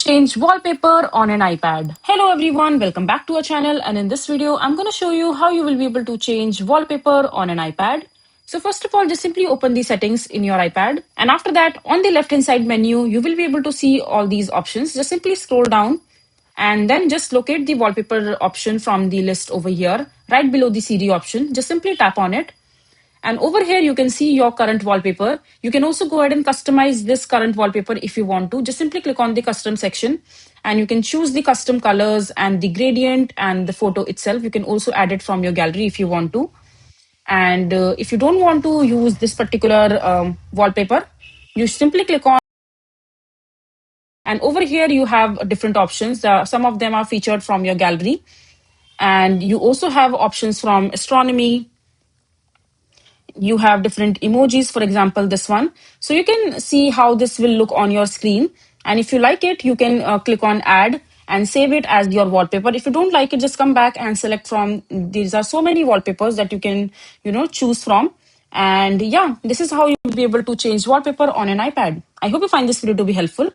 change wallpaper on an iPad. Hello everyone, welcome back to our channel, and in this video I'm going to show you how you will be able to change wallpaper on an iPad. So first of all, just simply open the settings in your iPad, and after that on the left hand side menu you will be able to see all these options. Just simply scroll down and then just locate the wallpaper option from the list over here right below the CD option. Just simply tap on it. And over here, you can see your current wallpaper. You can also go ahead and customize this current wallpaper if you want to. Just simply click on the custom section and you can choose the custom colors and the gradient and the photo itself. You can also add it from your gallery if you want to. And if you don't want to use this particular wallpaper, you simply click on. And over here, you have different options. Some of them are featured from your gallery. And you also have options from astronomy. You have different emojis, for example this one, so you can see how this will look on your screen, and if you like it you can click on add and save it as your wallpaper. If you don't like it, just come back and select from these are so many wallpapers that you can choose from. And yeah, this is how you'll be able to change wallpaper on an iPad. I hope you find this video to be helpful.